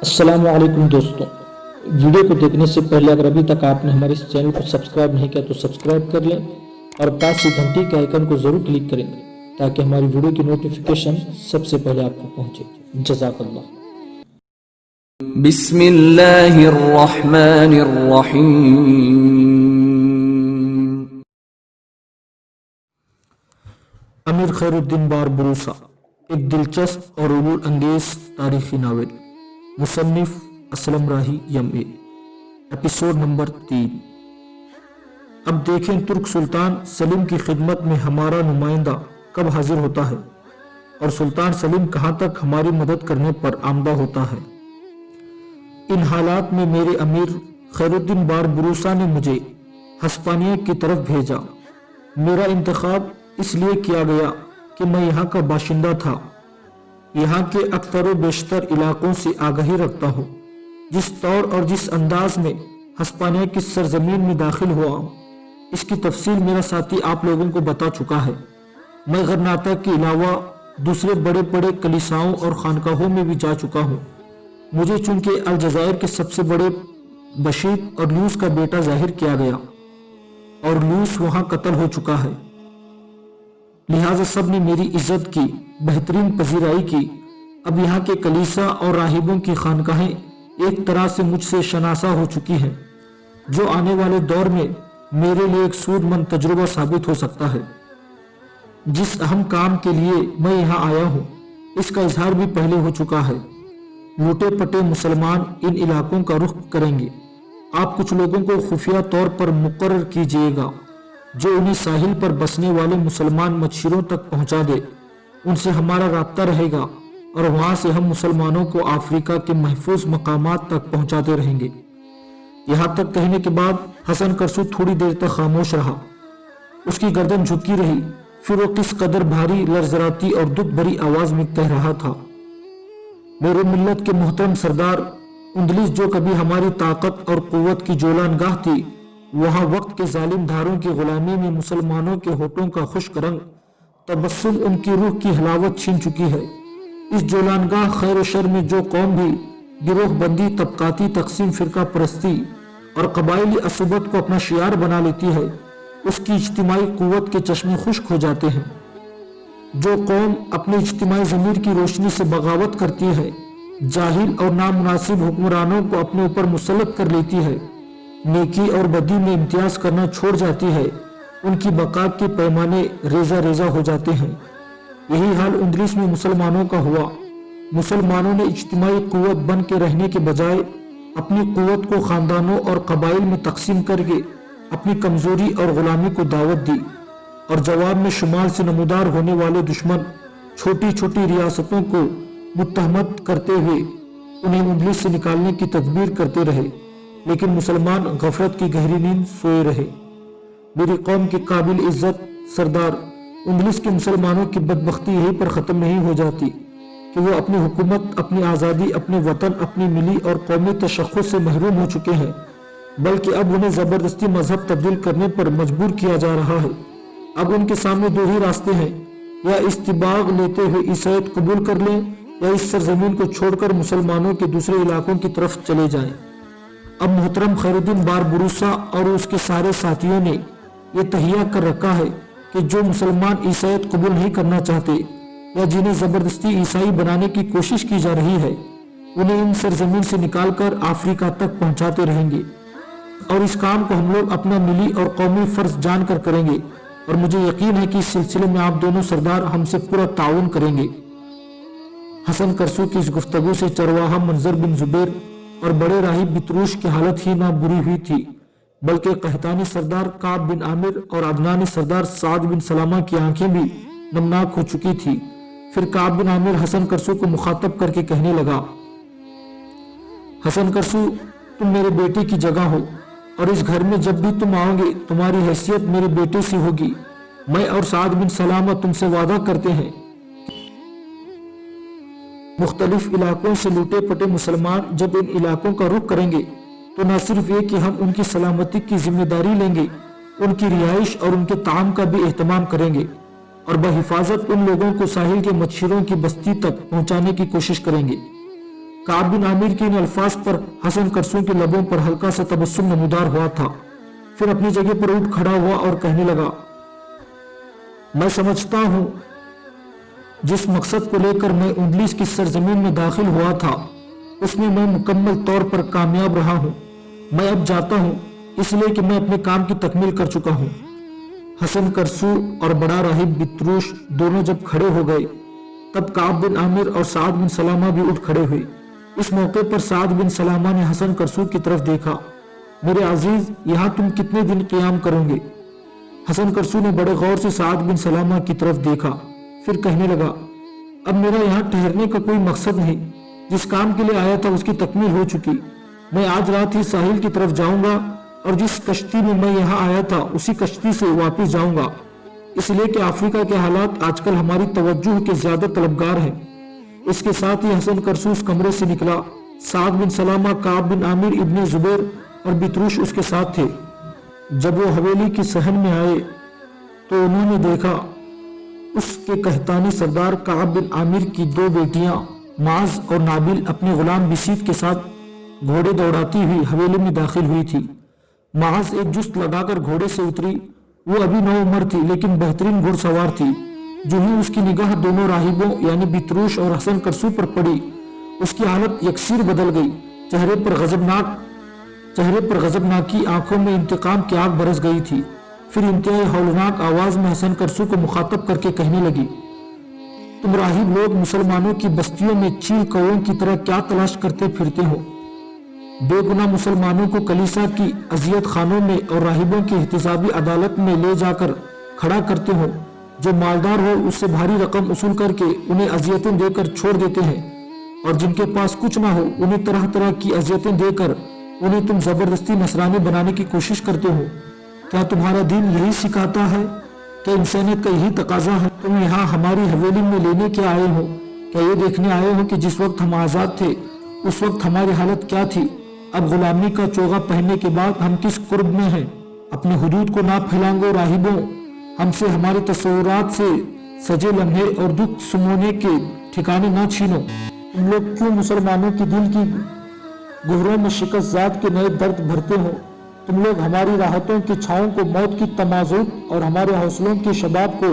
अस्सलामुअलैकुम दोस्तों, वीडियो को देखने से पहले अगर अभी तक आपने हमारे इस चैनल को सब्सक्राइब नहीं किया तो सब्सक्राइब कर लें और पास से घंटी के आइकन को जरूर क्लिक करें ताकि हमारी वीडियो की नोटिफिकेशन सबसे पहले आपको पहुंचे। जज़ाकल्लाह। बिस्मिल्लाहिर्रहमानिर्रहीम। अमीर खैरुद्दीन बारबरूसा एक दिलचस्प और उलूल अंगेज तारीखी नावल। मुसन्निफ Aslam Rahi M A. Episode number 3। अब देखें तुर्क सुल्तान सलीम की खिदमत में हमारा नुमाइंदा कब हाजिर होता है और सुल्तान सलीम कहाँ तक हमारी मदद करने पर आमदा होता है। इन हालात में मेरे अमीर खैरुद्दीन बारबरूसा ने मुझे हस्पानिया की तरफ भेजा। मेरा इंतखाब इसलिए किया गया कि मैं यहाँ का बाशिंदा था, यहाँ के अक्सर व बेशतर इलाकों से आगाही रखता हूँ। जिस तौर और जिस अंदाज में हस्पानिया की सरजमीन में दाखिल हुआ इसकी तफसील मेरा साथी आप लोगों को बता चुका है। मैं गरनाता के अलावा दूसरे बड़े बड़े कलीसाओं और खानकाहों में भी जा चुका हूँ। मुझे चूंकि अलजायर के सबसे बड़े बशीर और लूस का बेटा जाहिर किया गया और लूस वहां कत्ल हो चुका है, लिहाजा सब ने मेरी इज्जत की, बेहतरीन पजीराई की। अब यहाँ के कलीसा और राहिबों की खानकाहें एक तरह से मुझसे शनासा हो चुकी हैं, जो आने वाले दौर में मेरे लिए एक सूदमंद तजुर्बा साबित हो सकता है। जिस अहम काम के लिए मैं यहाँ आया हूँ इसका इजहार भी पहले हो चुका है। लूटे पटे मुसलमान इन इलाकों का रुख करेंगे। आप कुछ लोगों को खुफिया तौर पर मुकर्रर कीजिएगा जो उन्हें साहिल पर बसने वाले मुसलमान मच्छरों तक पहुंचा दे। उनसे हमारा राब्ता रहेगा और वहां से हम मुसलमानों को अफ्रीका के महफूज मकामात तक पहुंचाते रहेंगे। यहाँ तक कहने के बाद हसन करसू थोड़ी देर तक खामोश रहा। उसकी गर्दन झुकी रही, फिर वो किस कदर भारी, लर्जराती और दुख भरी आवाज में कह रहा था, मेरे मिल्लत के मोहतरम सरदार, उंदलिस जो कभी हमारी ताकत और कुव्वत की जोलानगाह थी, वहां वक्त के जालिम धारों की गुलामी में मुसलमानों के होठों का खुश्क रंग, तबस्सुम उनकी रूह की हलावत छीन चुकी है। इस जोलानगाह खैर शर में जो कौम भी गिरोह बंदी, तबकाती तकसीम, फिरका परस्ती और कबायली असुबत को अपना शियार बना लेती है, उसकी इज्तिमाई कुव्वत के चश्मे खुश्क हो जाते हैं। जो कौम अपने इज्तिमाई ज़मीर की रोशनी से बगावत करती है, जाहिल और नामुनासिब हुक्मरानों को अपने ऊपर मुसल्लत कर लेती है, नेकी और बदी में इम्तियाज करना छोड़ जाती है, उनकी बका के पैमाने रेजा रेजा हो जाते हैं। यही हाल उंदलिस में मुसलमानों का हुआ। मुसलमानों ने इज्तिमाई कुव्वत बन के रहने के बजाय अपनी कुव्वत को खानदानों और कबाइल में तकसीम करके अपनी कमजोरी और गुलामी को दावत दी और जवाब में शुमाल से नमूदार होने वाले दुश्मन छोटी छोटी रियासतों को मुत्तहमत करते हुए उन्हें उंदलिस से निकालने की तदबीर करते रहे, लेकिन मुसलमान गफलत की गहरी नींद सोए रहे। मेरी कौम के काबिल इज्जत सरदार, उंदलिस के मुसलमानों की बदबख्ती यहीं पर ख़त्म नहीं हो जाती कि वो अपनी हुकूमत, अपनी आज़ादी, अपने वतन, अपनी मिली और कौमी तशख़्ख़ुस से महरूम हो चुके हैं, बल्कि अब उन्हें ज़बरदस्ती मजहब तब्दील करने पर मजबूर किया जा रहा है। अब उनके सामने दो ही रास्ते हैं, या इस्तिबाग लेते हुए ईसाईयत कबूल कर लें या इस सरजमीन को छोड़कर मुसलमानों के दूसरे इलाकों की तरफ चले जाएं। अब मोहतरम खैरुद्दीन बारबरूसा और उसके सारे साथियों ने यह तहिया कर रखा है कि जो मुसलमान ईसाईयत कबूल नहीं करना चाहते या जिन्हें जबरदस्ती ईसाई बनाने की कोशिश की जा रही है, उन्हें इन सरजमीन से निकालकर अफ्रीका तक पहुंचाते रहेंगे और इस काम को हम लोग अपना मिली और कौमी फर्ज जानकर करेंगे और मुझे यकीन है कि इस सिलसिले में आप दोनों सरदार हमसे पूरा ताउन करेंगे। हसन करसू की इस गुफ्तगू से चरवाहा मंजर बिन जुबैर और बड़े राहिब बितरूश की हालत ही ना बुरी हुई थी, बल्कि कहतानी सरदार काब बिन आमिर और अदनानी सरदार साद बिन सलामा की आंखें भी नमनाक हो चुकी थी। फिर काब बिन आमिर हसन करसू को मुखातब करके कहने लगा, हसन करसू, तुम मेरे बेटे की जगह हो और इस घर में जब भी तुम आओगे तुम्हारी हैसियत मेरे बेटे से होगी। मैं और साद बिन सलामा तुमसे वादा करते हैं मुख्तलिफ इलाकों से लूटे पटे मुसलमान जब इन इलाकों का रुख करेंगे तो न सिर्फ ये कि हम उनकी सलामती की जिम्मेदारी लेंगे उनकी रिहाइश और उनके ताम का भी एहतमाम करेंगे और बहिफाजत उन लोगों को साहिल के मच्छरों की बस्ती तक पहुंचाने की कोशिश करेंगे। काब बिन आमिर के इन अल्फाज पर हसन करसू के लबों पर हल्का सा तबस्सुम नमूदार हुआ था। फिर अपनी जगह पर उठ खड़ा हुआ और कहने लगा, मैं समझता हूं जिस मकसद को लेकर मैं उंडलीस की सरजमीन में दाखिल हुआ था उसमें मैं मुकम्मल तौर पर कामयाब रहा हूं। मैं अब जाता हूं इसलिए कि मैं अपने काम की तकमील कर चुका हूं। हसन करसू और बड़ा राहिब बितरूश दोनों जब खड़े हो गए तब काब बिन आमिर और साद बिन सलामा भी उठ खड़े हुए। इस मौके पर साद बिन सलामा ने हसन करसू की तरफ देखा। मेरे अजीज, यहाँ तुम कितने दिन क़याम करोगे? हसन करसू ने बड़े गौर से साद बिन सलामा की तरफ देखा, फिर कहने लगा, अब मेरा यहाँ ठहरने का कोई मकसद नहीं। जिस काम के लिए आया था उसकी तकमील हो चुकी। मैं आज रात ही साहिल की तरफ जाऊंगा और जिस कश्ती में मैं यहाँ आया था उसी कश्ती से वापस जाऊंगा, इसलिए कि अफ्रीका के हालात आजकल हमारी तवज्जो के ज्यादा तलबगार हैं। इसके साथ ही हसन करसू उस कमरे से निकला। साद बिन सलामा, काब बिन आमिर, इब्ने जुबैर और बितरूश उसके साथ थे। जब वो हवेली की सहन में आए तो उन्होंने देखा उसके कहतानी सरदार काब बिन आमिर की दो बेटियां माज और नाबिल अपने गुलाम बिसीत के साथ घोड़े दौड़ाती हुई हवेली में दाखिल हुई थी। माज एक जुस्त लगाकर घोड़े से उतरी। वो अभी नौ उम्र थी लेकिन बेहतरीन घुड़सवार थी। जो ही उसकी निगाह दोनों राहिबों यानी बितरूश और हसन करसू पर पड़ी, उसकी हालत यकसीर बदल गई। चेहरे पर गजबनाकी, आंखों में इंतकाम की आग बरस गई थी। फिर इंतहाई हौलनाक आवाज में हसन करसू को मुखातब करके कहने लगी, तुम राहिब लोग मुसलमानों की बस्तियों में चील कौओं की तरह क्या तलाश करते फिरते हो? बेगुनाह मुसलमानों को कलीसा की अजियत खानों में और राहिबों की एहतिसाबी अदालत में ले जाकर खड़ा करते हो। जो मालदार हो उससे भारी रकम वसूल करके उन्हें अजियतें देकर छोड़ देते हैं और जिनके पास कुछ ना हो उन्हें तरह तरह की अजियतें देकर उन्हें तुम जबरदस्ती नसरानी बनाने की कोशिश करते हो। क्या तुम्हारा दीन यही सिखाता है? क्या इंसानियत का यही तकाजा है? तुम यहाँ हमारी हवेली में लेने क्या आए हो? क्या ये देखने आए हो कि जिस वक्त हम आज़ाद थे उस वक्त हमारी हालत क्या थी? अब गुलामी का चोगा पहनने के बाद हम किस कुर्ब में हैं? अपने हुदूद को ना फैलांगो राहिबों, हमसे हमारे तस्वुरात से सजे लम्हे और दुख सुमोने के ठिकाने ना छीनो। तुम लोग क्यों मुसलमानों की दिल की गुहरों में शिकस्त जात के नए दर्द भरते हो? तुम लोग हमारी राहतों की छाओं को मौत की तमाजुब और हमारे हौसलों की शबाब को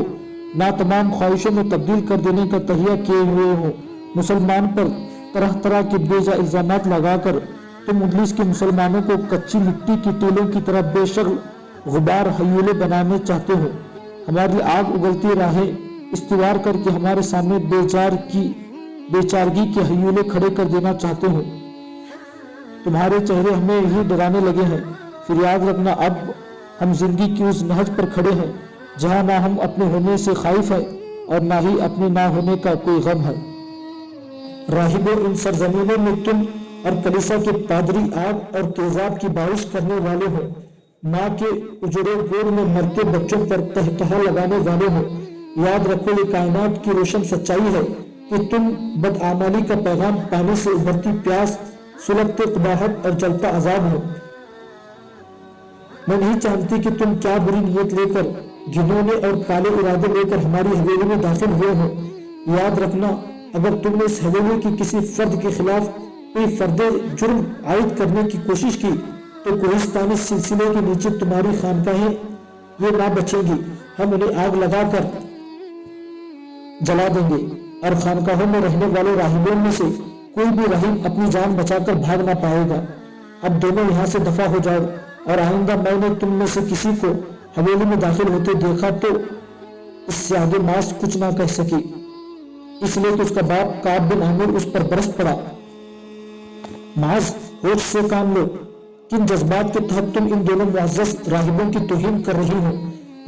नातमाम ख्वाहिशों में तब्दील कर देने का तहिया किए हुए हो। मुसलमान पर तरह तरह के बेजा इल्जामात लगाकर तुम उंडलीस के मुसलमानों को कच्ची मिट्टी की टीलों की तरह बेशक्ल गुबार हयूले बनाने चाहते हो। हमारी आग उगलती राहें इस्तिवार करके हमारे सामने बेचारगी के हयूले खड़े कर देना चाहते हो। तुम्हारे चेहरे हमें यही डराने लगे हैं। फिर याद रखना, अब हम जिंदगी की उस नहज पर खड़े हैं जहां ना हम अपने होने से खाइफ हैं और ना ही अपने ना होने का कोई गम है। राहिबों, इन सरजमीनों में तुम और कलीसा के पादरी आग और तेजाब की बारिश करने वाले हो। माँ के उजड़े गोद में मरते बच्चों पर तहतहा लगाने वाले हो। याद रखो, ये कायनात की रोशन सच्चाई है कि तुम बदआमाली का पैगाम पाने से उभरती प्यास, सुलगते कबाहट और जलता अजाब हो। मैं नहीं जानती कि तुम क्या बुरी नीयत लेकर, घिनौने और काले इरादे लेकर हमारी हवेली में दाखिल हुए हो। याद रखना, अगर तुमने इस हवेली की किसी फर्द के खिलाफ कोई फर्दे जुर्म आयद करने की कोशिश की तो कोहिस्तानी सिलसिले के नीचे तुम्हारी खानकाहें ये ना बचेगी। हम उन्हें आग लगाकर जला देंगे और खानकाहों में रहने वाले राहिबों में से कोई भी राहिब अपनी जान बचाकर भाग ना पाएगा। अब दोनों यहाँ से दफा हो जाओ और आइंदा मैंने तुम में से किसी को हवेली में दाखिल होते देखा तो इससे आगे मास कुछ ना कह सकी। इसलिए कि उसका बाप काब बिन आमिर उस पर बरस पड़ा। माज, होश से काम लो। किन जज्बात के तहत तुम इन दोनों मुअज़्ज़ज़ राहिबों की तौहीन कर रही हो?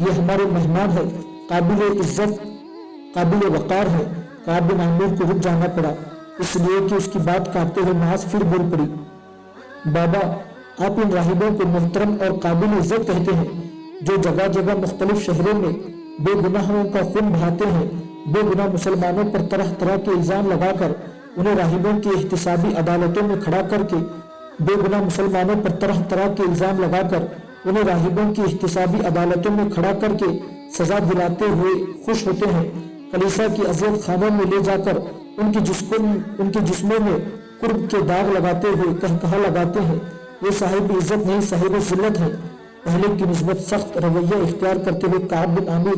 ये हमारे मेहमान है, काबिल इज्जत, काबिल वक़ार है। काब बिन आमिर को रुक जाना पड़ा, इसलिए कि उसकी बात काटते हुए माज फिर बोल पड़ी, बाबा, आप इन राहिबों को मुहतरम और काबिल इज्जत कहते हैं जो जगह जगह मुख्तलिफ शहरों में बेगुनाहों का खून बहाते हैं। बेगुनाह मुसलमानों पर तरह तरह के इल्जाम लगाकर उन्हें राहिबों की एहतिसाबी अदालतों में खड़ा करके बेगुनाह मुसलमानों पर तरह तरह के इल्जाम लगाकर उन्हें राहिबों की इहतिसाबी अदालतों में खड़ा करके सजा दिलाते हुए खुश होते हैं। कलीसा की अजीब खानों में ले जाकर उनके जिस्मों में कुर्ब के दाग लगाते हुए कहकहा लगाते हैं, ये साहिब इज्जत नहीं साहिब जिल्लत है। पहले की निस्बत सख्त रवैया इख्तियार करते हुए काब बिन आमिर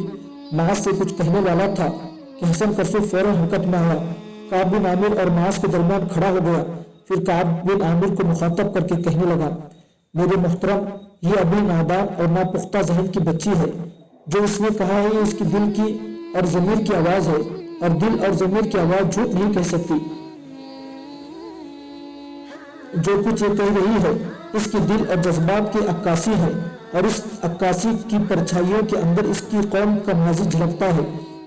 माज से कुछ कहने वाला था कि हसन करसू फौरन हरकत में आया। काब बिन आमिर और माज के दरमियान खड़ा हो गया। फिर काब बिन आमिर को मुखातब करके कहने लगा, मेरे मोहतरम, ये अभी नादान और नापुख्ता जहन की बच्ची है। जो इसने कहा है ये इसकी दिल की और ज़मीर की आवाज़ है, और दिल और ज़मीर की आवाज़ झूठ नहीं कह सकती। जो कुछ ये कह रही है इसकी दिल और जज्बात की अक्कासी है, और इस अक्कासी की परछाइयों के अंदर इसकी कौम का माजी झलकता है।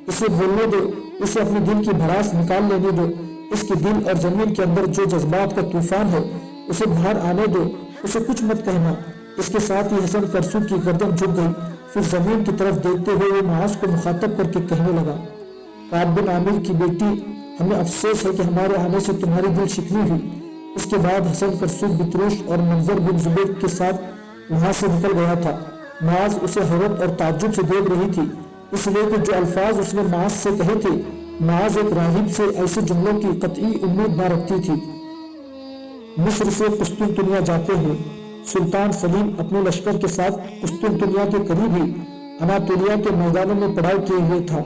इसे बोलने दो, इसे अपने दिल की भड़ास निकाल लेने दो। इसके दिल और ज़मीर के अंदर जो जज्बात का तूफान है उसे बाहर आने दो, उसे कुछ मत कहना। इसके साथ ही हसन करसू की गर्दन झुक गई। फिर जमीन की तरफ देखते हुए वो माज को मुखातब करके कहने लगा, काब बिन आमिर की बेटी, हमें अफसोस है कि हमारे आने से तुम्हारी दिल शिकनी हुई। इसके बाद हसन करसू बितरूश और मंजर बिन जुबैर के साथ वहां से निकल गया था। माज उसे हैरत और ताज्जुब से देख रही थी, इसलिए कि जो अल्फाज उसने माज से कहे थे, माज एक राहिब से ऐसे जुमलों की कतई उम्मीद न रखती थी। मिस्र से कुस्तुनतुनिया जाते हुए सुल्तान सलीम अपने लश्कर के साथ कुस्तुनतुनिया के करीब ही अनातोलिया के मैदानों में पड़ाव किए हुए था।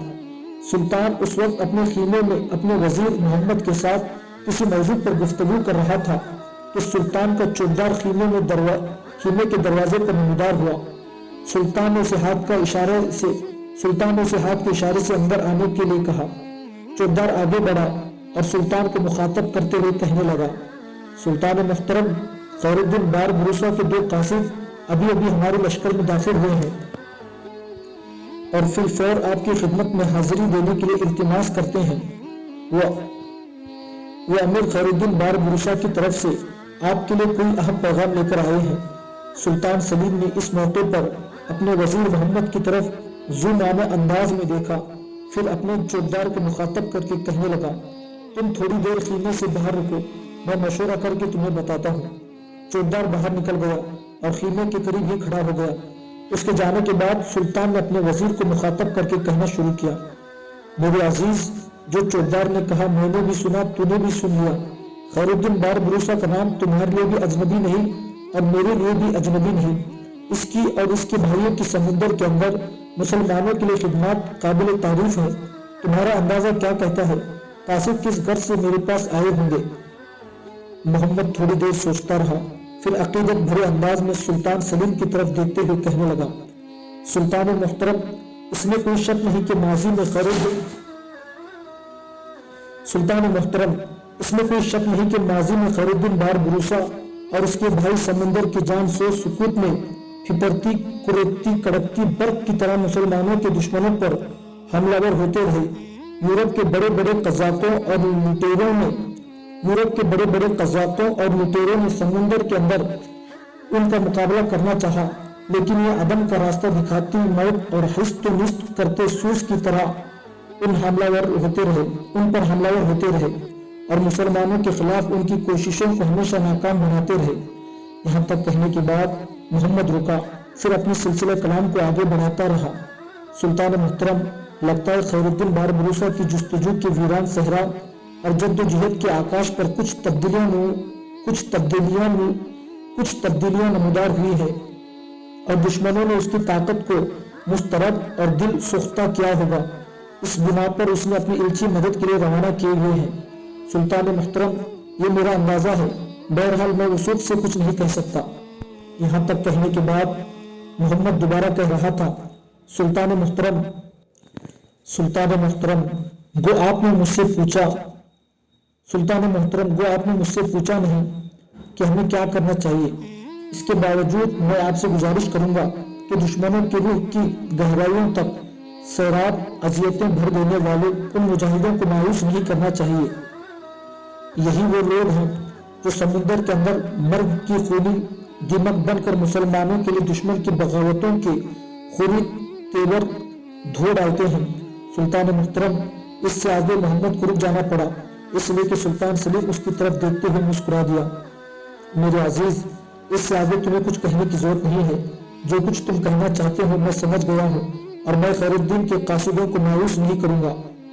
सुल्तान उस वक्त अपने खीमे में अपने वजीर मोहम्मद के साथ किसी मौजूद पर गुफ्तगू कर रहा था कि सुल्तान का चौकीदार खीमे के दरवाजे पर नमदार हुआ। सुल्तान ने उसे हाथ के इशारे से अंदर आने के लिए कहा। चौकीदार आगे बढ़ा और सुल्तान को मुखातब करते हुए कहने लगा, सुल्तान मोहतरम, खैरुद्दीन बार बुरुसा के 2 कासिद अभी अभी हमारे लश्कर में दाखिल हुए हैं और फिर फौर आपकी खिदमत में हाजिरी देने के लिए इल्तिमास करते हैं। वो अमीर खैरुद्दीन बार बुरुसा की तरफ से आपके लिए कोई अहम पैगाम लेकर आए हैं। सुल्तान सलीम ने इस मौके पर अपने वजीर मोहम्मद की तरफ ज़ुमाना अंदाज में देखा, फिर अपने चौकीदार को मुखातब करके कहने लगा, तुम थोड़ी देर खीमे से बाहर रुको, मैं मशवरा करके तुम्हें बताता हूँ। चौकीदार बाहर निकल गया और खीमे के करीब ही खड़ा हो गया। उसके जाने के बाद सुल्तान ने अपने वजीर को मुखातब करके कहना शुरू किया, मेरे अजीज, जो चौकीदार ने कहा मैंने भी सुना, तूने भी सुन लिया। खैरुद्दीन बार बुरुसा का नाम तुम्हारे लिए भी अजनबी नहीं और मेरे लिए भी अजनबी नहीं। इसकी और इसके भाइयों की समुंदर के अंदर मुसलमानों के लिए खिदमत काबिल तारीफ है। तुम्हारा अंदाजा क्या कहता है, कासिद किस गर्ज से मेरे पास आए होंगे? मोहम्मद थोड़ी देर सोचता रहा, फिर अकीदत भरे अंदाज में सुल्तान सलीम की तरफ देखते हुए कहने लगा, सुल्तान मोहतरम, इसमें कोई शक नहीं कि माजी में खैरुद्दीन बार बुरुसा और उसके भाई समंदर की जान से सुकूत में फिपरती कुरेती कड़कती बर्फ की तरह मुसलमानों के दुश्मनों पर हमलावर होते रहे। यूरोप के बड़े बड़े कज़ाकों और लुटेरों ने समुंदर के अंदर उनका मुकाबला करना चाहा, लेकिन ये अदम का रास्ता दिखाती मौत और हिस्त निस्त करते सूस की तरह उन पर हमलावर होते रहे और मुसलमानों के खिलाफ उनकी कोशिशों को हमेशा नाकाम बनाते रहे। यहाँ तक कहने के बाद मोहम्मद रुका, फिर अपने सिलसिले कलाम को आगे बढ़ाता रहा। सुल्तान मुहतरम, लगता है खैरुद्दीन बार बुरुसा की जुस्तजू के वीरान सहरा और जद्दोजहद के आकाश पर कुछ तब्दीलियां नमूदार हुई है और दुश्मनों ने उसकी ताकत को मुस्तरद और दिल सुख्ता किया होगा। इस बिना पर उसने अपनी इल्ची मदद के लिए रवाना किए हुए हैं। सुल्तान मुहतरम, ये मेरा अंदाजा है, बहरहाल मैं वसूख से कुछ नहीं कह सकता। यहाँ तक कहने के बाद मोहम्मद दोबारा कह रहा था, सुल्तान मुहतरम, गो आपने मुझसे पूछा नहीं कि हमें क्या करना चाहिए। इसके बावजूद मैं आपसे गुजारिश करूंगा कि दुश्मनों की रूह की गहराइयों तक सैराब अजियतें भर देने वाले उन मुजाहिदों को मायूस नहीं करना चाहिए। यही वो लोग हैं जो समुद्र के अंदर मर्ग की खूनी दीमक बनकर मुसलमानों के लिए दुश्मन की बगावतों के खूनी तेवर धो डालते हैं। सुल्तान मुहतरम, इससे आगे मोहम्मद को रुक जाना पड़ा, इसलिए कि सुल्तान सलीम उसकी तरफ देखते हुए मुस्कुरा दिया। मेरे अजीज, इससे आगे तुम्हें कुछ कहने की जरूरत नहीं है। जो कुछ तुम कहना चाहते हो मैं समझ गया हूँ और मैं खैरुद्दीन के कासिदों को मायूस नहीं करूंगा।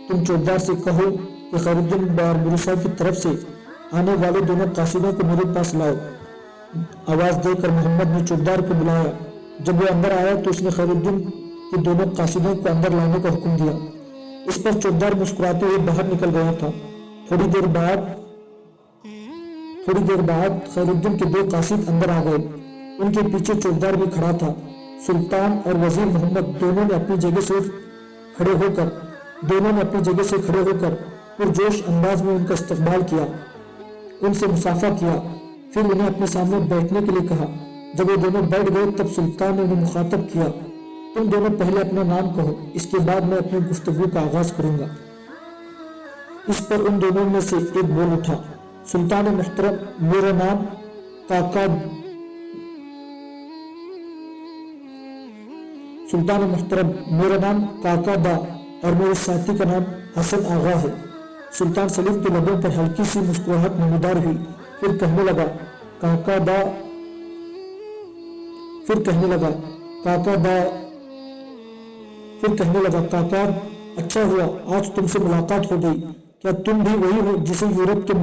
तुम चौबदार से कहो कि खैरुद्दीन बारबुरुसा की तरफ से आने वाले दोनों कासिदों को मेरे पास लाओ। आवाज देकर मोहम्मद ने चौबदार को बुलाया। जब वो अंदर आया तो उसने खैरुद्दीन के दोनों कासिदों को अंदर लाने का हुक्म दिया। इस पर चौबदार मुस्कुराते हुए बाहर निकल गया था। थोड़ी देर बाद खैरुद्दीन के दो कासिद अंदर आ गए। उनके पीछे चौबदार भी खड़ा था। सुल्तान और वजीर मोहम्मद दोनों ने अपनी जगह से खड़े होकर पुरजोश अंदाज में उनका इस्तकबाल किया, उनसे मुसाफा किया, फिर उन्हें अपने सामने बैठने के लिए कहा। जब वो दोनों बैठ गए तब सुल्तान ने उन्हें मुखातब किया, तुम दोनों पहले अपना नाम कहो, इसके बाद मैं अपनी गुफ्तगू का आगाज करूंगा। इस पर उन दोनों में से एक बोल उठा, सुल्तान मुहतरम, मेरा नाम काका दा और मेरे साथी का नाम हसन आगा है। सुल्तान सलीम के लबों पर हल्की सी मुस्कुराहट नमूदार हुई। फिर कहने लगा काका, अच्छा हुआ आज तुमसे मुलाकात हो गई। क्या तुम भी वही हो जिसे यूरोप के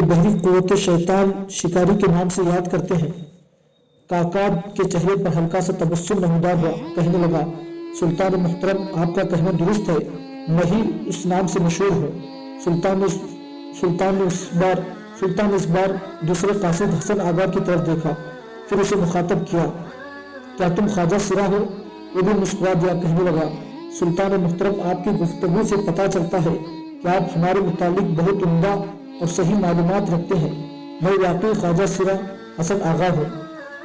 बहरी कुव्वत शैतान शिकारी के नाम से याद करते हैं? काका के चेहरे पर हल्का सा तबस्सुम नमूदार हुआ। कहने लगा, सुल्तान मुहतरम, आपका कहना दुरुस्त है, मैं ही उस नाम से मशहूर हूँ। सुल्तान ने इस बार दूसरे कासिद हसन आगा की तरफ देखा, फिर उसे मुखातब किया, क्या तुम ख्वाजा सिरा हो? वो भी मुस्कुरा दिया। कहने लगा, सुल्तान मुहतरम, आपकी गुफ्तगू से पता चलता है कि आप हमारे मुतालिक बहुत उम्दा और सही मालूमात रखते हैं। मैं वाकई ख्वाजा सिरा हसन आगा हूँ।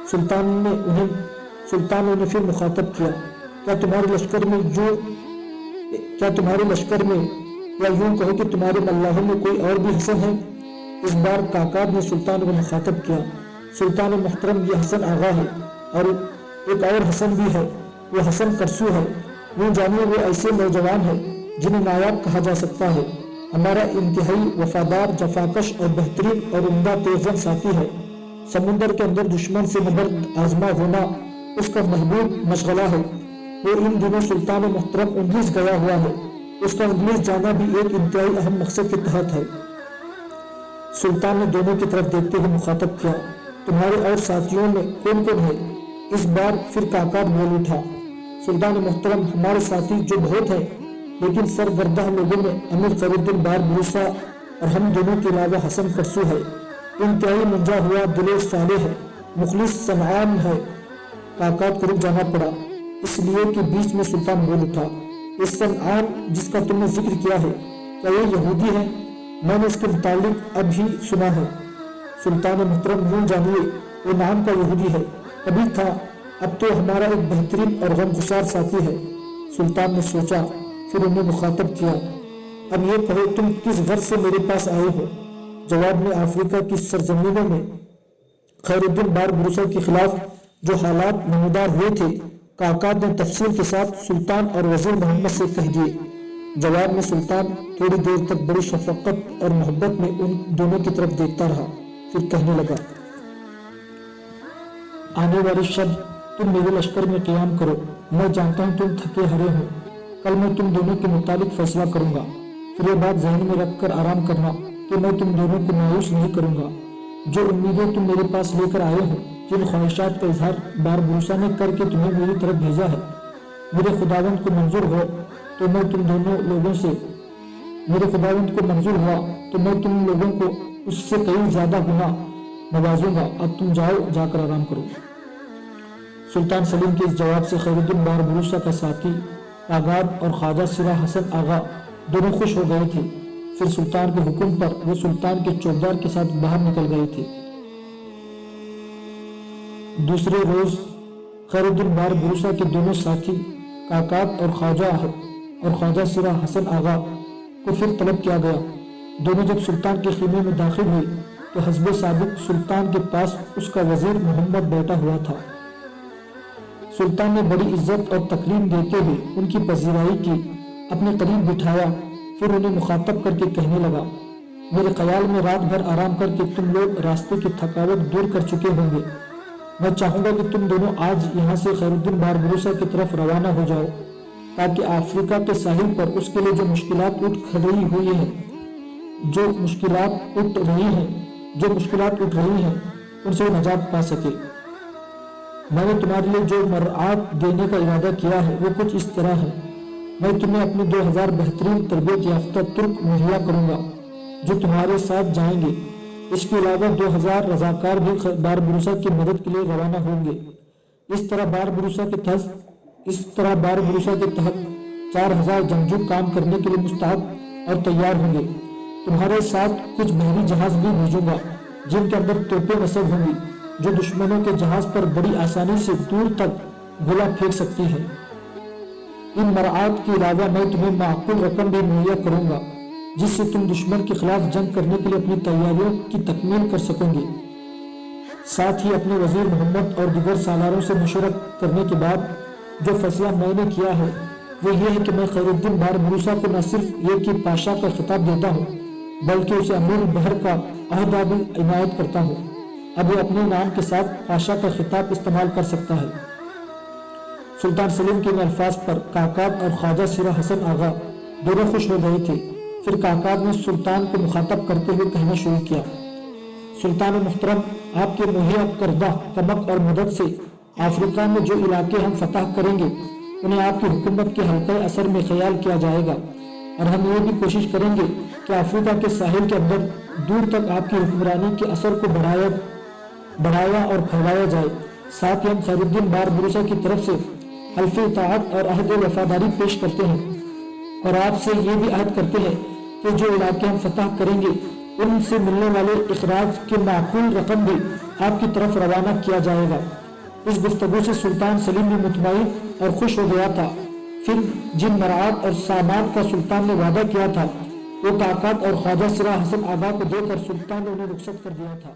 सुल्तान ने उन्हें फिर मुखातब किया, क्या तुम्हारे लश्कर में या यूं कहो कि तुम्हारे मल्लाहों में कोई और भी हसन है? इस बार काकाब ने सुल्तान को मुखातब किया, सुल्तान मुहतरम, ये हसन आगा है और एक और हसन भी है, वो हसन करसू है। यूं जानिए वो ऐसे नौजवान है जिन्हें नायाब कहा जा सकता है। हमारा इंतहाई वफादार, जफाकश और बेहतरीन और उम्दा तेजन साथी है। समुंदर के अंदर दुश्मन से नबर्द आजमा होना उसका महबूब मशगला है। वो इन दिनों सुल्तान मुहतरम इंग्लिश गया हुआ है। उसका इंग्लिश जाना भी एक इंतहाई अहम मकसद के तहत है। सुल्तान ने दोनों की तरफ देखते हुए मुखातब किया, तुम्हारे और साथियों में कौन कौन है? इस बार फिर काका बोल उठा, सुल्तान मुहतरम, हमारे साथी जो बहुत है, लेकिन सरगर्दा लोगों में अमीर खैरुद्दीन बारबुरुसा और हम दोनों के अलावा हसन करसू है। इंतहाई मंजा हुआ दिलो साले है, मुखलिस सनआन है। काका को रुक जाना पड़ा, इसलिए कि बीच में सुल्तान बोल उठा, इस सनआन जिसका तुमने जिक्र किया है, क्या ये यहूदी है? मैंने इसके मुतालिक अभी सुना है। सुल्तान मुहतरम, यूं जानिए वो नाम का यहूदी है, कभी था, अब तो हमारा एक बेहतरीन और गमगुसार साथी है। सुल्तान ने सोचा, फिर उन्हें मुखातब किया, अब ये कहो तुम किस घर से मेरे पास आए हो? जवाब में अफ्रीका की सरजमीनों में खैरुद्दीन बारबुरुसा के खिलाफ जो हालात नमूदार हुए थे, काका ने तफसील के साथ सुल्तान और वजीर मोहम्मद से कह दिए। जवाब में सुल्तान थोड़ी देर तक बड़ी शफकत और मोहब्बत में उन दोनों की तरफ देखता रहा, फिर कहने लगा, आने वाले शब तुम मेरे लश्कर में क़याम करो। मैं जानता हूँ तुम थके हरे हो, कल मैं तुम दोनों के मुताबिक फैसला करूंगा। फिर ये बात ज़हन में रखकर आराम करना कि मैं तुम दोनों को मायूस नहीं करूंगा। जो उम्मीदें तुम मेरे पास लेकर आए हो, जिन ख्वाहिशात का इजहार बारबुरुसा ने करके तुम्हें मेरी तरफ भेजा है, मेरे खुदावंद को मंजूर हुआ तो मैं तुम लोगों को उससे कई ज्यादा गुना नवाजूंगा। अब तुम जाओ, जाकर आराम करो। सुल्तान सलीम के इस जवाब से खैरुद्दीन बारबुरुसा का साथी आगाब और ख्वाजा सिरा हसन आगा दोनों खुश हो गए थे। फिर सुल्तान के हुक्म पर वो सुल्तान के चौबदार के साथ बाहर निकल गए थे। दूसरे रोज खैरुद्दीन बारबुरुसा के दोनों साथी काकाब और ख्वाजा सिरा हसन आगा को फिर तलब किया गया। दोनों जब सुल्तान के खीमे में दाखिल हुए तो हस्बे साबिक सुल्तान के पास उसका वजीर मोहम्मद बैठा हुआ था। सुल्तान ने बड़ी इज्जत और तकरीम देते हुए उनकी पजीराई की, अपने करीब बिठाया, फिर उन्हें मुखातब करके कहने लगा, मेरे ख्याल में रात भर आराम करके तुम लोग रास्ते की थकावट दूर कर चुके होंगे। मैं चाहूँगा कि तुम दोनों आज यहाँ से खैरुद्दीन बारबरूसा की तरफ रवाना हो जाओ, ताकि अफ्रीका के साहिल पर उसके लिए जो मुश्किलात उठ रही हैं उनसे वो निजात पा सके। मैंने तुम्हारे लिए जो मरआत देने का इरादा किया है वो कुछ इस तरह है। मैं तुम्हें अपने 2000 बेहतरीन तरबियत याफ्ता तुर्क मुहैया करूंगा जो तुम्हारे साथ जाएंगे। इसके अलावा 2000 रजाकार भी बारबरूसा की मदद के लिए रवाना होंगे। इस तरह बारबरूसा के तहत 4000 जंगजू काम करने के लिए मुस्तैद और तैयार होंगे। तुम्हारे साथ कुछ बहरी जहाज भी भेजूंगा जिनके अंदर तोपें नस्ब होंगी जो दुश्मनों के जहाज पर बड़ी आसानी से दूर तक गोला फेंक सकती है। इन मरआत के अलावा मैं तुम्हें माकूल रकम भी मुहैया करूंगा जिससे तुम दुश्मन के खिलाफ जंग करने के लिए अपनी तैयारियों की तकमील कर सकोगे। साथ ही अपने वजीर मोहम्मद और दीगर सालारों से मशवरा करने के बाद जो फैसला मैंने किया है वो ये है कि मैं खैरुद्दीन बारबरूसा को न सिर्फ ये कि पाशा का खिताब देता हूँ बल्कि उसे अमीर बहर का अहदा भी इनायत करता हूँ। अब वो अपने नाम के साथ पाशा का खिताब इस्तेमाल कर सकता है। सुल्तान सलीम के इन अल्फाज पर काकाब और ख्वाजा सिरा हसन आगा दोनों खुश हो गए थे। फिर काकाब ने सुल्तान को मुखातब करते हुए कहना शुरू किया, सुल्तान मुहतरम, आपके मुहैया करदा कमक और मदद से अफ्रीका में जो इलाके हम फतह करेंगे उन्हें आपकी हुकूमत के हल्के असर में ख्याल किया जाएगा और हम ये भी कोशिश करेंगे कि अफ्रीका के साहिल के अंदर दूर तक आपकी हुक्मरानी के असर को बढ़ाया और फैलाया जाए। साथ ही हम खैरुद्दीन बारबरूसा की तरफ से हल्फ इताअत और अहद वफादारी पेश करते हैं और आपसे ये भी अहद करते हैं कि जो इलाके हम फतह करेंगे उनसे मिलने वाले इखराज के माकूल रकम भी आपकी तरफ रवाना किया जाएगा। इस गुफ्तगू से सुल्तान सलीम भी मुतमईन और खुश हो गया था। फिर जिन मरात और सामान का सुल्तान ने वादा किया था वो काकात और ख्वाजा सिरा हसन आगा को देकर सुल्तान ने उन्हें रुखसत कर दिया था।